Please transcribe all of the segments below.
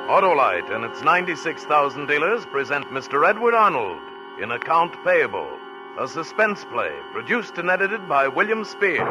Autolite and its 96,000 dealers present Mr. Edward Arnold in Account Payable, a suspense play produced and edited by William Spear.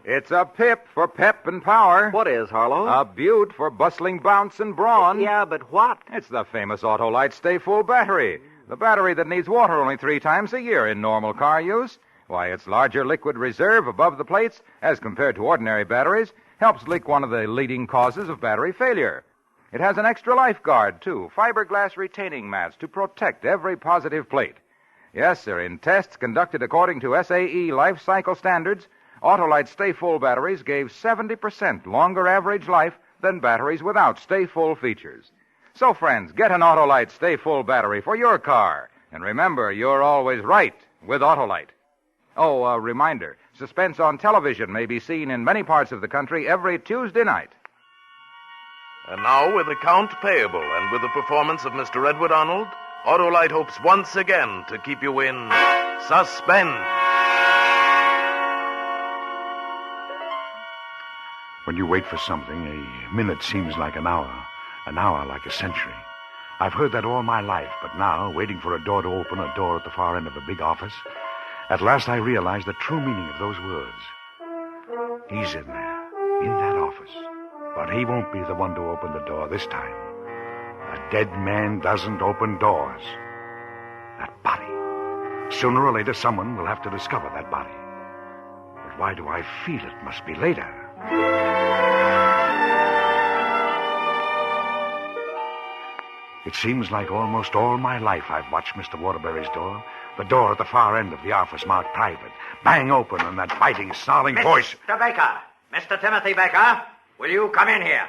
It's a pip for pep and power. What is, Harlow? A beaut for bustling bounce and brawn. Yeah, but what? It's the famous Autolite Stay Full battery. The battery that needs water only 3 times a year in normal car use. Why, its larger liquid reserve above the plates, as compared to ordinary batteries, helps leak one of the leading causes of battery failure. It has an extra life guard, too, fiberglass retaining mats to protect every positive plate. Yes, sir, in tests conducted according to SAE life cycle standards, Autolite Stay Full batteries gave 70% longer average life than batteries without Stay Full features. So, friends, get an Autolite Stay Full battery for your car. And remember, you're always right with Autolite. Oh, a reminder, suspense on television may be seen in many parts of the country every Tuesday night. And now, with Account Payable and with the performance of Mr. Edward Arnold, Autolite hopes once again to keep you in suspense. When you wait for something, a minute seems like an hour like a century. I've heard that all my life, but now, waiting for a door to open, a door at the far end of a big office, at last I realize the true meaning of those words. He's in there, in that office, but he won't be the one to open the door this time. A dead man doesn't open doors. That body. Sooner or later, someone will have to discover that body. But why do I feel it must be later? It seems like almost all my life I've watched Mr. Waterbury's door. The door at the far end of the office marked private. Bang open and that biting, snarling voice. Mr. Baker! Mr. Timothy Baker! Will you come in here?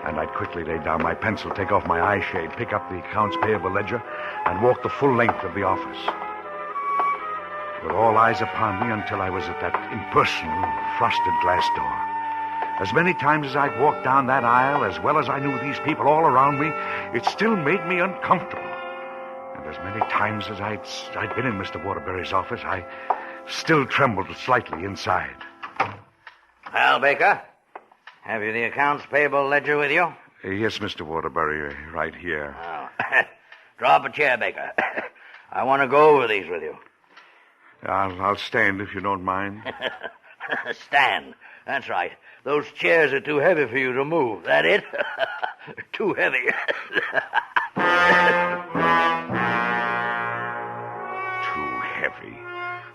And I'd quickly lay down my pencil, take off my eye shade, pick up the accounts payable ledger, and walk the full length of the office. With all eyes upon me until I was at that impersonal, frosted glass door. As many times as I'd walked down that aisle, as well as I knew these people all around me, it still made me uncomfortable. And as many times as I'd been in Mr. Waterbury's office, I still trembled slightly inside. Well, Baker, have you the accounts payable ledger with you? Yes, Mr. Waterbury, right here. Oh. Draw up a chair, Baker. I want to go over these with you. I'll stand if you don't mind. Stand. That's right. Those chairs are too heavy for you to move. That it? Too heavy.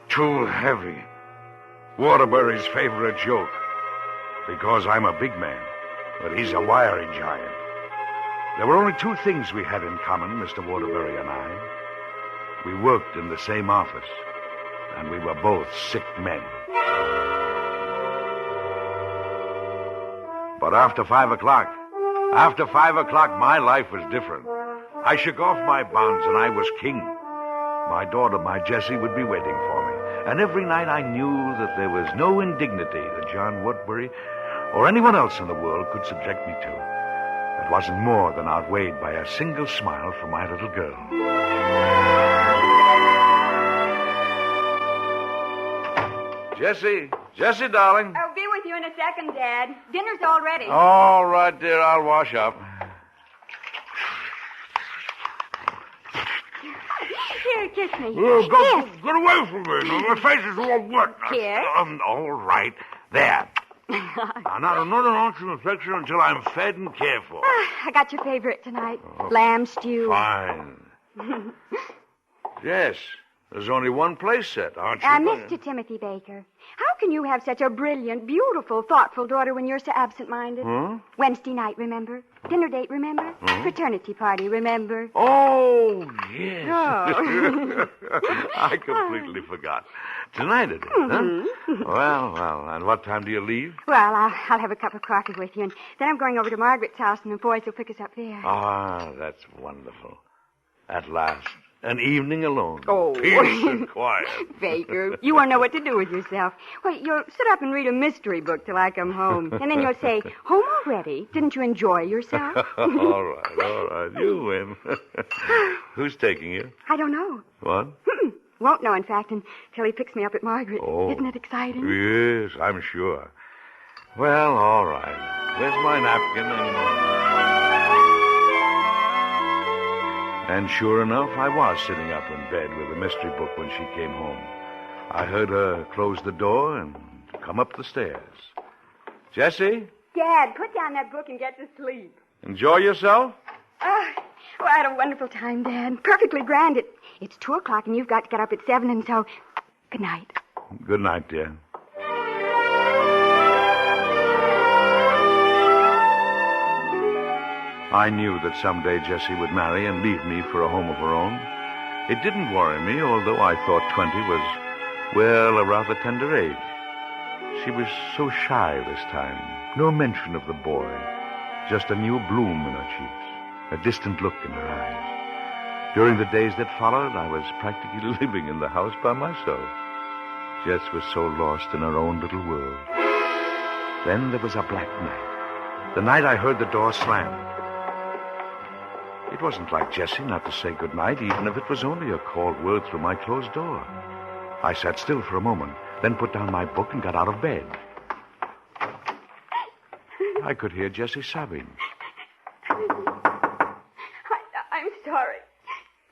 Too heavy. Waterbury's favorite joke. Because I'm a big man, but he's a wiry giant. There were only 2 things we had in common, Mr. Waterbury and I. We worked in the same office, and we were both sick men. But after 5 o'clock, my life was different. I shook off my bonds, and I was king. My daughter, my Jessie, would be waiting for me. And every night I knew that there was no indignity that John Woodbury or anyone else in the world could subject me to that wasn't more than outweighed by a single smile from my little girl. Jessie, darling. I'll be with you in a second, Dad. Dinner's all ready. All right, dear, I'll wash up. Here, kiss me. Oh, Kiss. get away from me. My face is all wet. Kiss. All right. There. Now, don't you affection until I'm fed and cared for. I got your favorite tonight. Lamb stew. Fine. Yes. There's only one place set, aren't you? Mr. Timothy Baker, how can you have such a brilliant, beautiful, thoughtful daughter when you're so absent-minded? Wednesday night, remember? Dinner date, remember? Fraternity party, remember? Oh, yes. Oh. I completely forgot. Tonight it is, huh? Well, and what time do you leave? Well, I'll have a cup of coffee with you, and then I'm going over to Margaret's house, and the boys will pick us up there. Ah, that's wonderful. At last. An evening alone. Oh. Peace and quiet. Baker, you won't know what to do with yourself. Well, you'll sit up and read a mystery book till I come home. And then you'll say, home already? Didn't you enjoy yourself? All right. You win. Who's taking you? I don't know. What? Won't know, in fact, until he picks me up at Margaret. Oh. Isn't it exciting? Yes, I'm sure. Well, all right. There's my napkin And sure enough, I was sitting up in bed with a mystery book when she came home. I heard her close the door and come up the stairs. Jessie? Dad, put down that book and get to sleep. Enjoy yourself? I had a wonderful time, Dad. Perfectly grand. It's 2 o'clock, and you've got to get up at 7, and so... Good night. Good night, dear. I knew that someday Jessie would marry and leave me for a home of her own. It didn't worry me, although I thought 20 was, well, a rather tender age. She was so shy this time. No mention of the boy. Just a new bloom in her cheeks. A distant look in her eyes. During the days that followed, I was practically living in the house by myself. Jess was so lost in her own little world. Then there was a black night. The night I heard the door slam. It wasn't like Jessie not to say good night, even if it was only a cold word through my closed door. I sat still for a moment, then put down my book and got out of bed. I could hear Jessie sobbing. I'm sorry.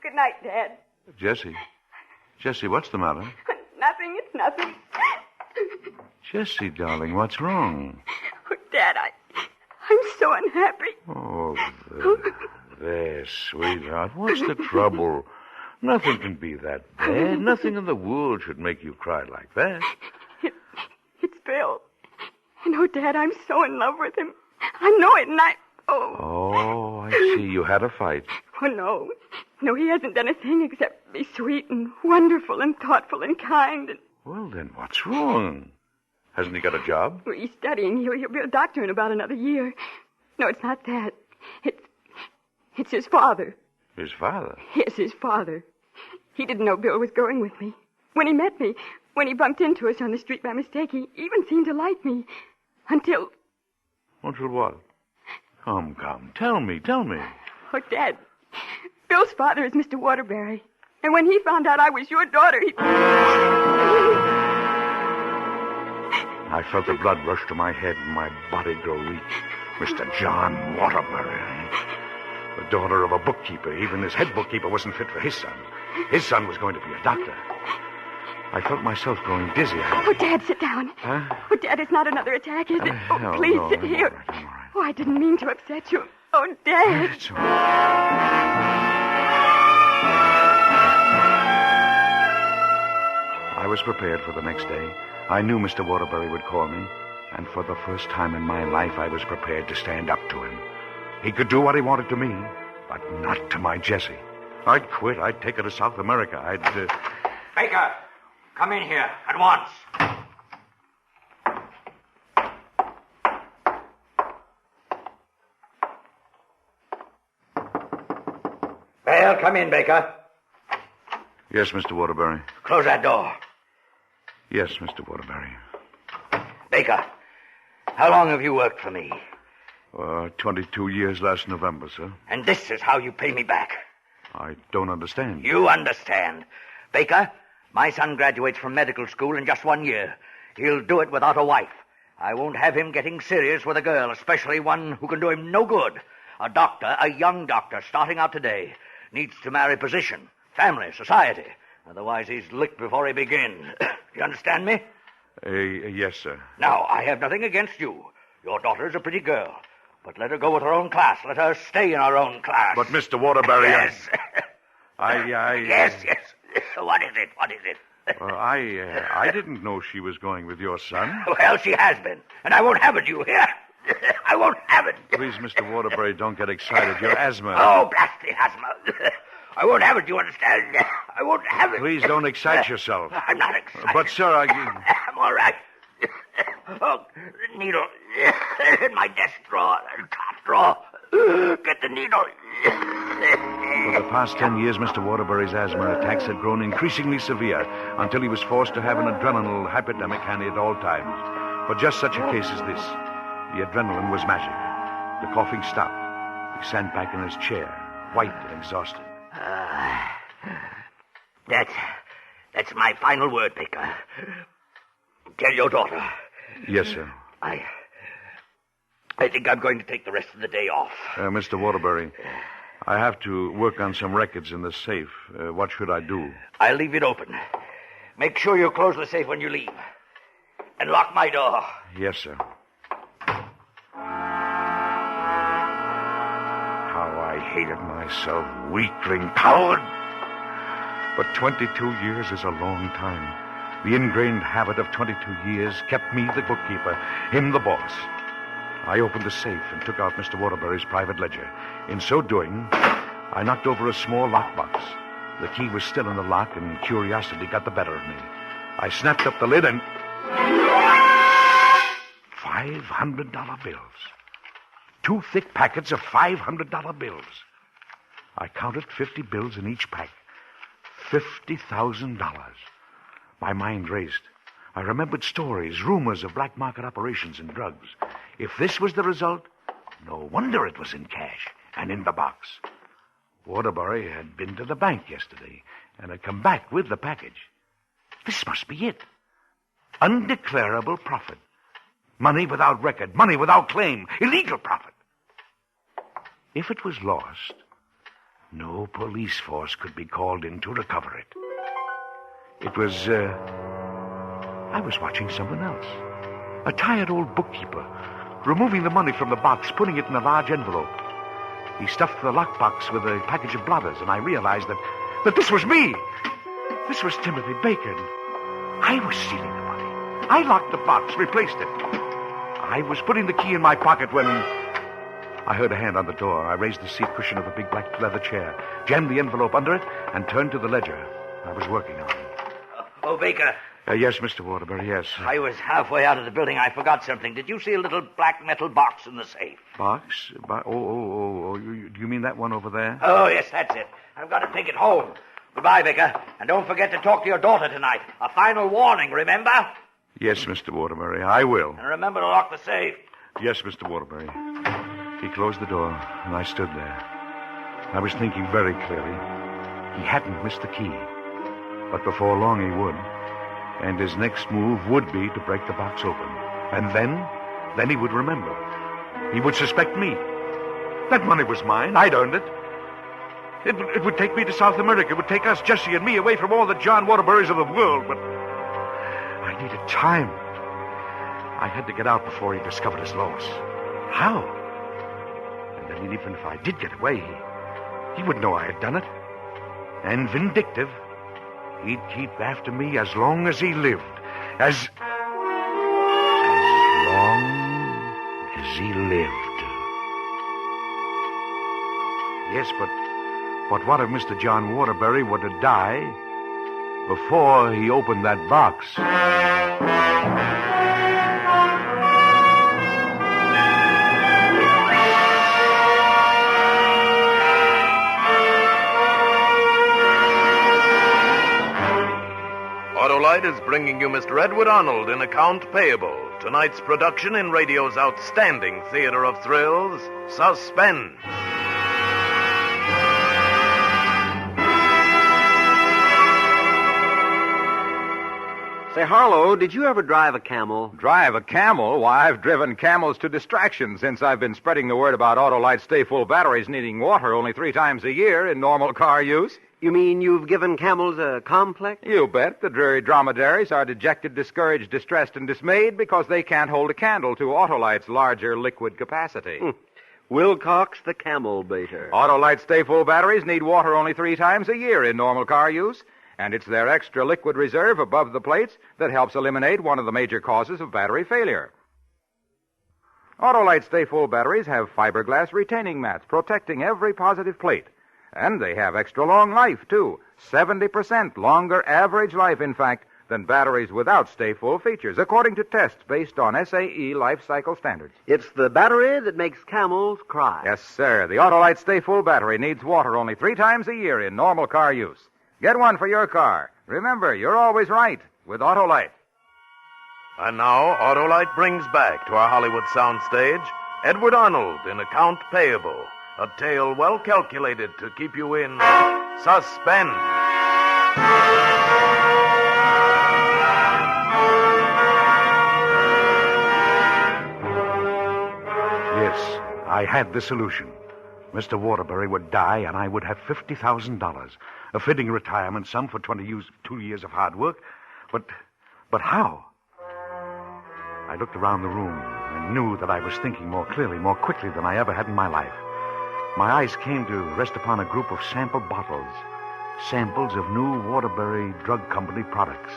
Good night, Dad. Jessie, what's the matter? Nothing, it's nothing. Jessie, darling, what's wrong? Oh, Dad, I'm so unhappy. Oh, there, sweetheart. What's the trouble? Nothing can be that bad. Nothing in the world should make you cry like that. It's Bill. And, oh, Dad, I'm so in love with him. I know it, and Oh, I see. You had a fight. Oh, no. No, he hasn't done a thing except be sweet and wonderful and thoughtful and kind. And... Well, then what's wrong? Hasn't he got a job? Well, he's studying. He'll be a doctor in about another year. No, it's not that. It's his father. His father? Yes, his father. He didn't know Bill was going with me. When he met me, when he bumped into us on the street by mistake, he even seemed to like me. Until... Until what? Come. Tell me. Oh, Dad, Bill's father is Mr. Waterbury. And when he found out I was your daughter, he... I felt the blood rush to my head and my body grow weak. Mr. John Waterbury. The daughter of a bookkeeper. Even his head bookkeeper wasn't fit for his son. His son was going to be a doctor. I felt myself growing dizzy. Oh, Dad, sit down. Huh? Oh, Dad, it's not another attack, is it? No, please no, sit I'm here. all right, I'm all right. Oh, I didn't mean to upset you. Oh, Dad. It's all right. I was prepared for the next day. I knew Mr. Waterbury would call me, and for the first time in my life, I was prepared to stand up to him. He could do what he wanted to me, but not to my Jessie. I'd quit. I'd take her to South America. Baker, come in here at once. Well, come in, Baker. Yes, Mr. Waterbury. Close that door. Yes, Mr. Waterbury. Baker, how long have you worked for me? 22 years last November, sir. And this is how you pay me back. I don't understand. You understand. Baker, my son graduates from medical school in just 1 year. He'll do it without a wife. I won't have him getting serious with a girl, especially one who can do him no good. A doctor, a young doctor, starting out today, needs to marry position, family, society. Otherwise, he's licked before he begins. You understand me? Yes, sir. Now, I have nothing against you. Your daughter's a pretty girl. But let her go with her own class. Let her stay in her own class. But, Mr. Waterbury... Yes. Yes. What is it? I didn't know she was going with your son. Well, she has been. And I won't have it, you hear? I won't have it. Please, Mr. Waterbury, don't get excited. Your asthma... Oh, blast the asthma. I won't have it, you understand? I won't have it. Please don't excite yourself. I'm not excited. But, sir, I'm all right. Oh, the needle in my desk drawer, top drawer. Get the needle. For the past 10 years, Mr. Waterbury's asthma attacks had grown increasingly severe until he was forced to have an adrenaline hypodermic handy at all times. For just such a case as this, the adrenaline was magic. The coughing stopped. He sank back in his chair, white and exhausted. That's my final word, Baker. Tell your daughter. Yes, sir. I think I'm going to take the rest of the day off. Mr. Waterbury, I have to work on some records in the safe. What should I do? I'll leave it open. Make sure you close the safe when you leave. And lock my door. Yes, sir. How I hated myself, weakling, coward. But 22 years is a long time. The ingrained habit of 22 years kept me the bookkeeper, him the boss. I opened the safe and took out Mr. Waterbury's private ledger. In so doing, I knocked over a small lockbox. The key was still in the lock, and curiosity got the better of me. I snapped up the lid and... $500 bills. 2 thick packets of $500 bills. I counted 50 bills in each pack. $50,000. My mind raced. I remembered stories, rumors of black market operations in drugs. If this was the result, no wonder it was in cash and in the box. Waterbury had been to the bank yesterday and had come back with the package. This must be it. Undeclarable profit. Money without record, money without claim, illegal profit. If it was lost, no police force could be called in to recover it. It was, I was watching someone else. A tired old bookkeeper, removing the money from the box, putting it in a large envelope. He stuffed the lockbox with a package of blotters, and I realized that this was me. This was Timothy Baker. I was stealing the money. I locked the box, replaced it. I was putting the key in my pocket when I heard a hand on the door. I raised the seat cushion of a big black leather chair, jammed the envelope under it, and turned to the ledger I was working on. Oh, Baker. Yes, Mr. Waterbury, yes. I was halfway out of the building. I forgot something. Did you see a little black metal box in the safe? Box? Do you mean that one over there? Oh, yes, that's it. I've got to take it home. Goodbye, Baker. And don't forget to talk to your daughter tonight. A final warning, remember? Yes, Mr. Waterbury, I will. And remember to lock the safe. Yes, Mr. Waterbury. He closed the door, and I stood there. I was thinking very clearly. He hadn't missed the key. But before long he would. And his next move would be to break the box open. And then he would remember. He would suspect me. That money was mine. I'd earned it. It would take me to South America. It would take us, Jesse and me, away from all the John Waterburys of the world. But I needed time. I had to get out before he discovered his loss. How? And then even if I did get away, he would know I had done it. And vindictive, he'd keep after me as long as he lived. As long as he lived. Yes, but what if Mr. John Waterbury were to die before he opened that box? Autolite is bringing you Mr. Edward Arnold in Account Payable, tonight's production in radio's outstanding theater of thrills, Suspense. Say, Harlow, did you ever drive a camel? Drive a camel? Why, I've driven camels to distraction since I've been spreading the word about Autolite stay-full batteries needing water only 3 times a year in normal car use. You mean you've given camels a complex? You bet. The dreary dromedaries are dejected, discouraged, distressed, and dismayed because they can't hold a candle to Autolite's larger liquid capacity. Wilcox the camel baiter. Autolite stay-full batteries need water only 3 times a year in normal car use, and it's their extra liquid reserve above the plates that helps eliminate one of the major causes of battery failure. Autolite stay-full batteries have fiberglass retaining mats protecting every positive plate. And they have extra long life, too. 70% longer average life, in fact, than batteries without stay-full features, according to tests based on SAE life cycle standards. It's the battery that makes camels cry. Yes, sir. The Autolite stay-full battery needs water only 3 times a year in normal car use. Get one for your car. Remember, you're always right with Autolite. And now, Autolite brings back to our Hollywood soundstage Edward Arnold in Account Payable, a tale well calculated to keep you in suspense. I had the solution. Mr. Waterbury would die, and I would have $50,000. A fitting retirement sum for 22 years of hard work. But how? I looked around the room and knew that I was thinking more clearly, more quickly than I ever had in my life. My eyes came to rest upon a group of sample bottles. Samples of new Waterbury Drug Company products.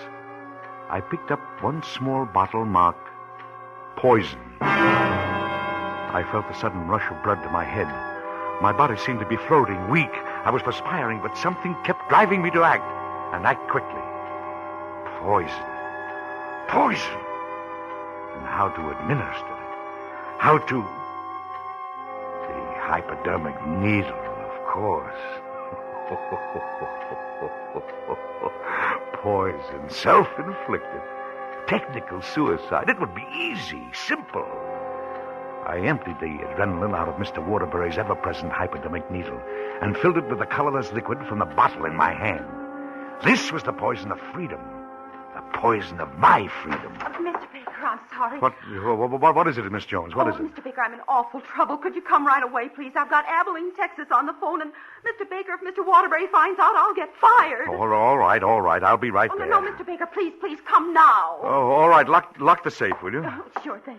I picked up one small bottle marked poison. I felt a sudden rush of blood to my head. My body seemed to be floating, weak. I was perspiring, but something kept driving me to act, and act quickly. Poison. Poison. And how to administer it. How to... The hypodermic needle, of course. Poison, self-inflicted. Technical suicide. It would be easy, simple. I emptied the adrenaline out of Mr. Waterbury's ever-present hypodermic needle and filled it with the colorless liquid from the bottle in my hand. This was the poison of freedom. The poison of my freedom. Mr. Baker, I'm sorry. What is it, Miss Jones? What is it? Mr. Baker, I'm in awful trouble. Could you come right away, please? I've got Abilene, Texas on the phone, and Mr. Baker, if Mr. Waterbury finds out, I'll get fired. All right. I'll be right there. No, Mr. Baker, please, come now. Oh, all right. Lock the safe, will you? Sure thing.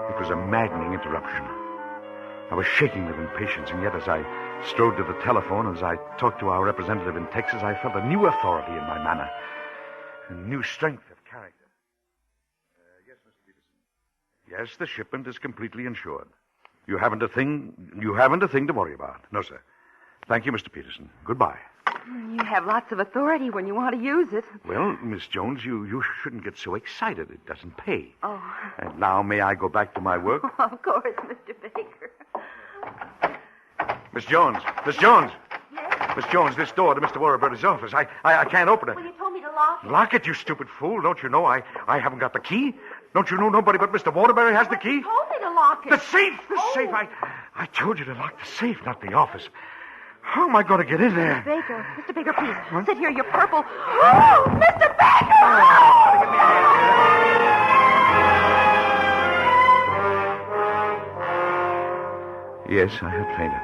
It was a maddening interruption. I was shaking with impatience, and yet as I strode to the telephone, as I talked to our representative in Texas, I felt a new authority in my manner, a new strength of character. Yes, Mr. Peterson. Yes, the shipment is completely insured. You haven't a thing to worry about. No, sir. Thank you, Mr. Peterson. Goodbye. You have lots of authority when you want to use it. Well, Miss Jones, you shouldn't get so excited. It doesn't pay. Oh. And now may I go back to my work? Of course, Mr. Baker. Miss Jones! Yes? Miss Jones, this door to Mr. Waterbury's office. I can't open it. Well, you told me to lock it. Lock it, you stupid fool. Don't you know I haven't got the key? Don't you know nobody but Mr. Waterbury has the key? You told me to lock it. The safe! The safe! I told you to lock the safe, not the office. How am I going to get in there? Mr. Baker, please. Sit here. You're purple. Oh, Mr. Baker! Yes, I had fainted.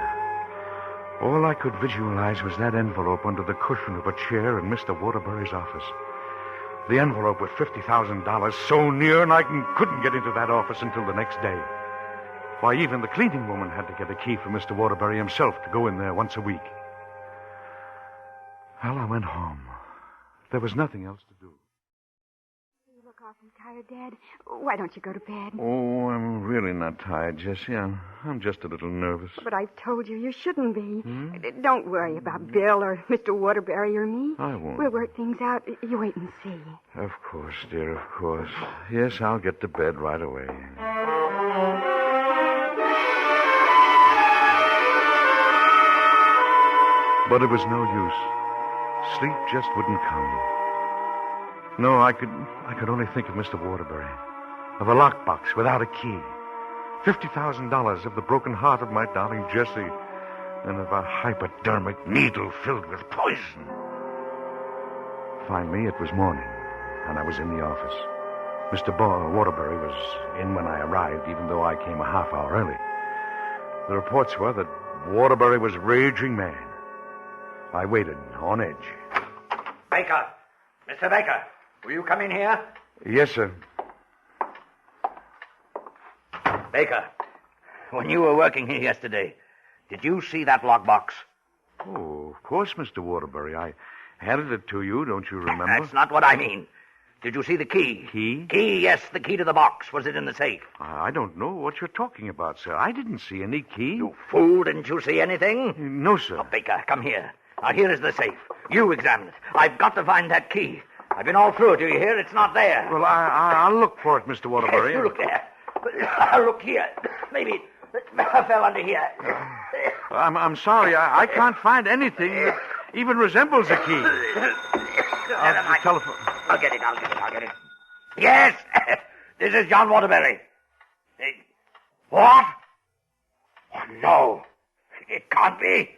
All I could visualize was that envelope under the cushion of a chair in Mr. Waterbury's office. The envelope with $50,000 so near, and I couldn't get into that office until the next day. Why, even the cleaning woman had to get a key from Mr. Waterbury himself to go in there once a week. Well, I went home. There was nothing else to do. You look awfully tired, Dad. Why don't you go to bed? Oh, I'm really not tired, Jessie. I'm just a little nervous. But I've told you shouldn't be. Don't worry about Bill or Mr. Waterbury or me. I won't. We'll work things out. You wait and see. Of course, dear, of course. Yes, I'll get to bed right away. But it was no use. Sleep just wouldn't come. No, I could only think of Mr. Waterbury, of a lockbox without a key, $50,000 of the broken heart of my darling Jessie, and of a hypodermic needle filled with poison. Finally, it was morning, and I was in the office. Mr. Waterbury was in when I arrived, even though I came a half hour early. The reports were that Waterbury was raging mad. I waited on edge. Baker! Mr. Baker, will you come in here? Yes, sir. Baker, when you were working here yesterday, did you see that lockbox? Oh, of course, Mr. Waterbury. I handed it to you, don't you remember? That's not what I mean. Did you see the key? Key? Key, yes, the key to the box. Was it in the safe? I don't know what you're talking about, sir. I didn't see any key. You fool, didn't you see anything? No, sir. Oh, Baker, come here. Now, here is the safe. You examine it. I've got to find that key. I've been all through it. Do you hear? It's not there. Well, I'll look for it, Mr. Waterbury. Yes, you look there. Look here. Maybe it fell under here. I'm sorry. I can't find anything that even resembles a key. The telephone. I'll get it. Yes! This is John Waterbury. What? Oh, no. It can't be.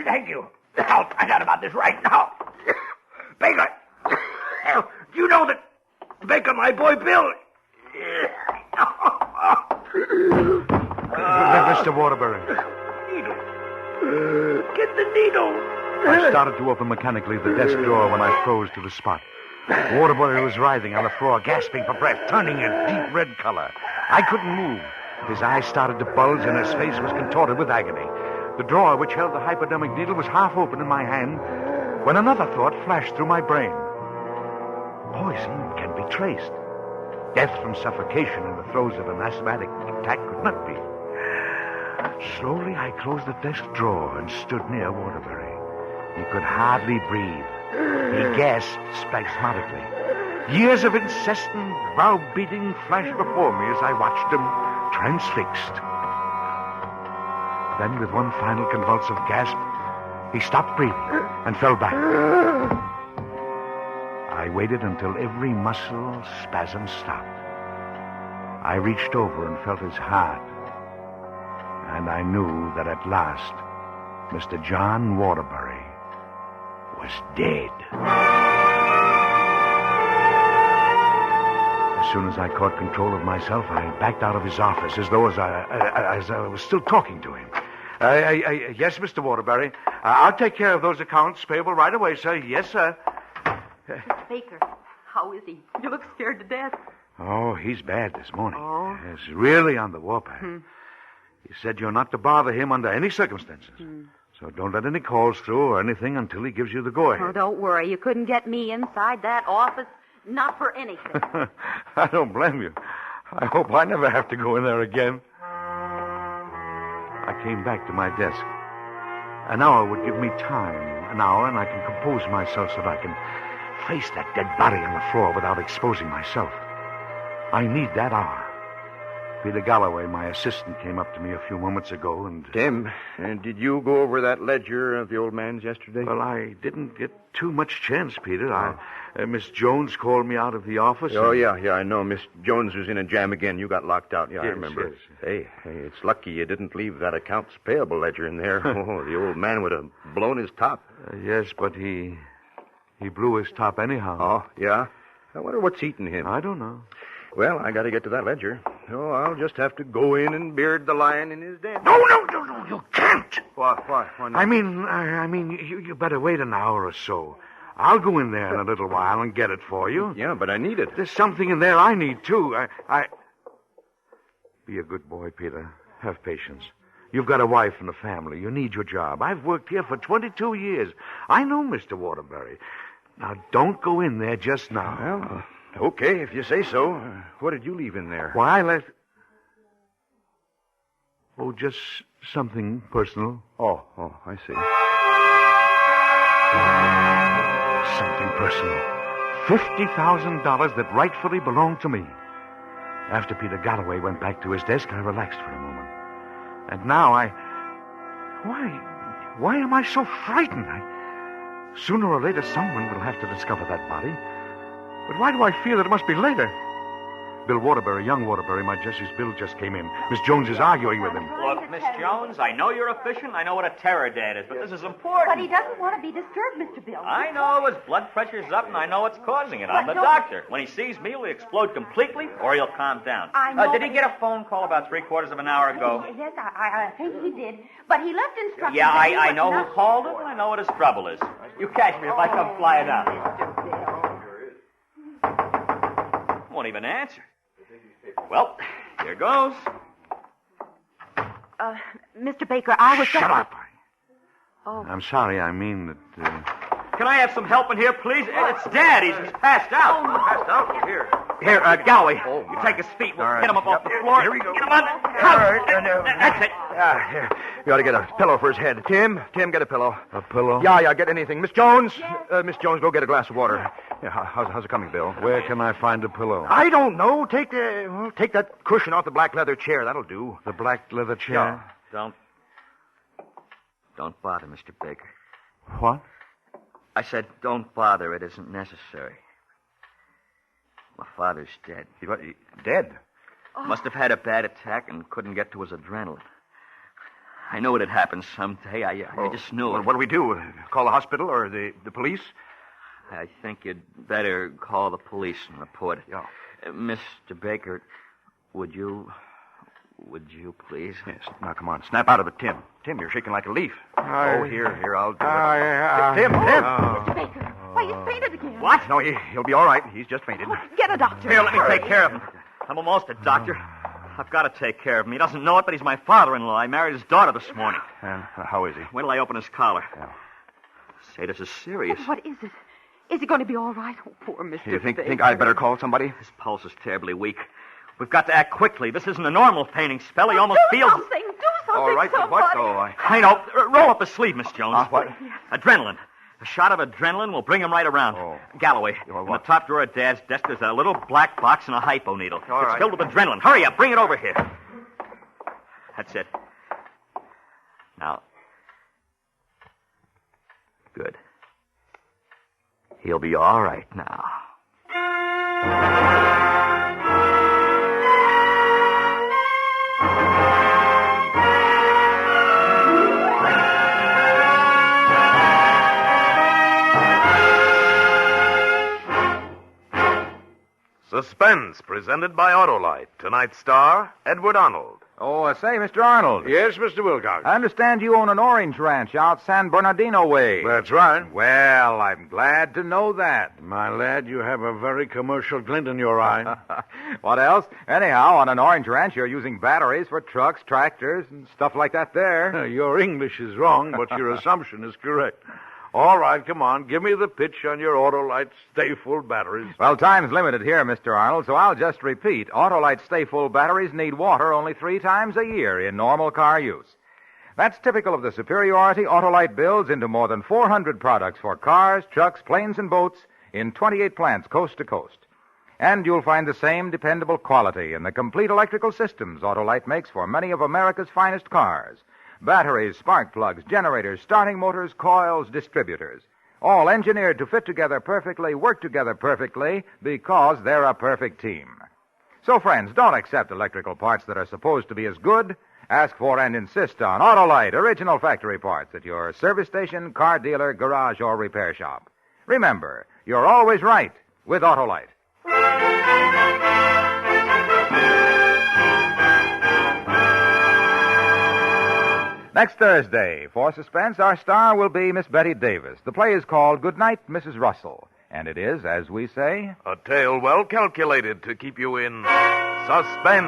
Thank you. I'll find out about this right now. Baker! Do you know that Baker, my boy Bill... Mr. Waterbury. Needle. Get the needle. I started to open mechanically the desk drawer when I froze to the spot. Waterbury was writhing on the floor, gasping for breath, turning a deep red color. I couldn't move. His eyes started to bulge, and his face was contorted with agony. The drawer which held the hypodermic needle was half open in my hand when another thought flashed through my brain. Poison can be traced. Death from suffocation in the throes of an asthmatic attack could not be. Slowly, I closed the desk drawer and stood near Waterbury. He could hardly breathe. He gasped spasmodically. Years of incessant, brow-beating flashed before me as I watched him transfixed. Then, with one final convulsive gasp, he stopped breathing and fell back. I waited until every muscle spasm stopped. I reached over and felt his heart. And I knew that at last, Mr. John Waterbury was dead. As soon as I caught control of myself, I backed out of his office as though as I was still talking to him. Yes, Mr. Waterbury. I'll take care of those accounts payable right away, sir. Yes, sir. Mr. Baker, how is he? You look scared to death. Oh, he's bad this morning. Oh? Yes, really on the warpath. He said you're not to bother him under any circumstances. So don't let any calls through or anything until he gives you the go-ahead. Oh, don't worry. You couldn't get me inside that office. Not for anything. I don't blame you. I hope I never have to go in there again. I came back to my desk. An hour would give me time. An hour, and I can compose myself so that I can face that dead body on the floor without exposing myself. I need that hour. Peter Galloway, my assistant, came up to me a few moments ago and... Tim, did you go over that ledger of the old man's yesterday? Well, I didn't get too much chance, Peter. Miss Jones called me out of the office. Oh, yeah, I know. Miss Jones was in a jam again. You got locked out. Yeah, Yes, I remember. yes. Hey, it's lucky you didn't leave that accounts payable ledger in there. Oh, the old man would have blown his top. Yes, but he blew his top anyhow. Oh, yeah? I wonder what's eating him. I don't know. Well, I got to get to that ledger. Oh, I'll just have to go in and beard the lion in his den. No, you can't. What? Why not? I mean, you better wait an hour or so. I'll go in there in a little while and get it for you. Yeah, but I need it. There's something in there I need, too. Be a good boy, Peter. Have patience. You've got a wife and a family. You need your job. I've worked here for 22 years. I know Mr. Waterbury. Now, don't go in there just now. Well, okay, if you say so. What did you leave in there? Why, I left... Oh, just something personal. Oh, I see. Something personal. $50,000 that rightfully belonged to me. After Peter Galloway went back to his desk, I relaxed for a moment. And now Why am I so frightened? Sooner or later, someone will have to discover that body. But why do I feel that it must be later? Bill Waterbury, young Waterbury, my Jesse's bill just came in. Miss Jones is arguing with him. Look, Miss Jones, I know you're efficient. I know what a terror dad is, but this is important. But he doesn't want to be disturbed, Mr. Bill. I know his blood pressure's up, and I know what's causing it. I'm the doctor. When he sees me, he'll explode completely, or he'll calm down. I know. Did he get a phone call about 3/4 of an hour ago? Yes, I think he did. But he left instructions. Yeah, that he I was know not... who called him, and I know what his trouble is. You catch me if I come flying out. Won't even answer. Well, here goes. Mr. Baker, I was... Shut up. Oh. I'm sorry. I mean that... Can I have some help in here, please? It's Dad. He's passed out. Passed out? Here. Here, Galloway, you take his feet. We'll get him up off the floor. Here we go. Get him on. That's it. Here. You ought to get a pillow for his head. Tim, get a pillow. A pillow? Yeah, get anything. Miss Jones, Miss Jones, go get a glass of water. Yeah, how's it coming, Bill? Where can I find a pillow? I don't know. Take that cushion off the black leather chair. That'll do. The black leather chair? Yeah. Don't bother, Mr. Baker. What? I said don't bother. It isn't necessary. My father's dead. Dead? Must have had a bad attack and couldn't get to his adrenaline. I knew it'd happen someday. I just knew Well, it. what do we do? Call the hospital or the police? I think you'd better call the police and report it. Yeah. Mr. Baker, would you Would you please? Yes. Now, come on. Snap out of it, Tim. Tim, you're shaking like a leaf. Here, I'll do it. Tim! Mr. Baker, why, he's fainted again. What? No, he'll be all right. He's just fainted. Oh, get a doctor. Here, let me take care of him. I'm almost a doctor. I've got to take care of him. He doesn't know it, but he's my father-in-law. I married his daughter this morning. And how is he? Wait till I open his collar. Yeah. Say, this is serious. What is it? Is he going to be all right? Oh, poor Mr. You think Baker. I'd better call somebody? His pulse is terribly weak. We've got to act quickly. This isn't a normal fainting spell. He almost do feels... Something. Do something, All right, but what, though? I know. Roll up his sleeve, Miss Jones. What? Adrenaline. A shot of adrenaline will bring him right around. Oh. Galloway, Your in the what? top drawer of Dad's desk, there's a little black box and a hypo needle. All it's right. filled with adrenaline. Hurry up. Bring it over here. That's it. Now. Good. He'll be all right now. Suspense, presented by Autolite. Tonight's star, Edward Arnold. Oh, say, Mr. Arnold. Yes, Mr. Wilcox. I understand you own an orange ranch out San Bernardino way. That's right. Well, I'm glad to know that. My lad, you have a very commercial glint in your eye. What else? Anyhow, on an orange ranch, you're using batteries for trucks, tractors, and stuff like that there. Your English is wrong, but your assumption is correct. All right, come on. Give me the pitch on your Autolite Stay Full batteries. Well, time's limited here, Mr. Arnold, so I'll just repeat. Autolite Stay Full batteries need water only 3 times a year in normal car use. That's typical of the superiority Autolite builds into more than 400 products for cars, trucks, planes, and boats in 28 plants coast to coast. And you'll find the same dependable quality in the complete electrical systems Autolite makes for many of America's finest cars. Batteries, spark plugs, generators, starting motors, coils, distributors. All engineered to fit together perfectly, work together perfectly, because they're a perfect team. So, friends, don't accept electrical parts that are supposed to be as good. Ask for and insist on Autolite original factory parts at your service station, car dealer, garage, or repair shop. Remember, you're always right with Autolite. Next Thursday, for Suspense, our star will be Miss Betty Davis. The play is called Goodnight, Mrs. Russell. And it is, as we say... A tale well calculated to keep you in suspense.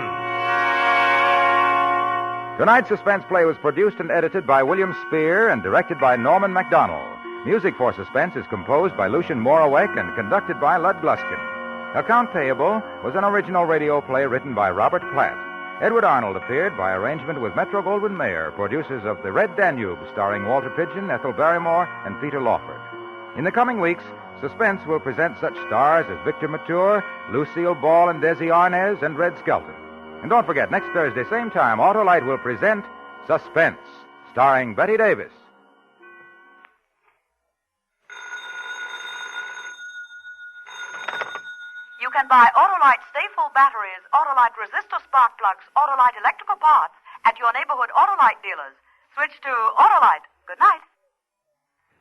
Tonight's Suspense play was produced and edited by William Spear and directed by Norman MacDonald. Music for Suspense is composed by Lucien Morawek and conducted by Lud Gluskin. Account Payable was an original radio play written by Robert Platt. Edward Arnold appeared by arrangement with Metro-Goldwyn-Mayer, producers of The Red Danube, starring Walter Pidgeon, Ethel Barrymore, and Peter Lawford. In the coming weeks, Suspense will present such stars as Victor Mature, Lucille Ball and Desi Arnaz, and Red Skelton. And don't forget, next Thursday, same time, Autolite will present Suspense, starring Betty Davis. You can buy Autolite Stay Full batteries, Autolite resistor spark plugs, Autolite electrical parts at your neighborhood Autolite dealers. Switch to Autolite. Good night.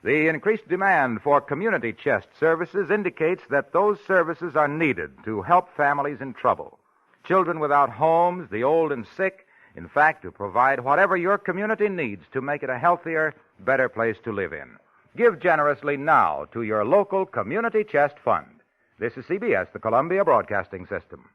The increased demand for community chest services indicates that those services are needed to help families in trouble. Children without homes, the old and sick, in fact, to provide whatever your community needs to make it a healthier, better place to live in. Give generously now to your local Community Chest Fund. This is CBS, the Columbia Broadcasting System.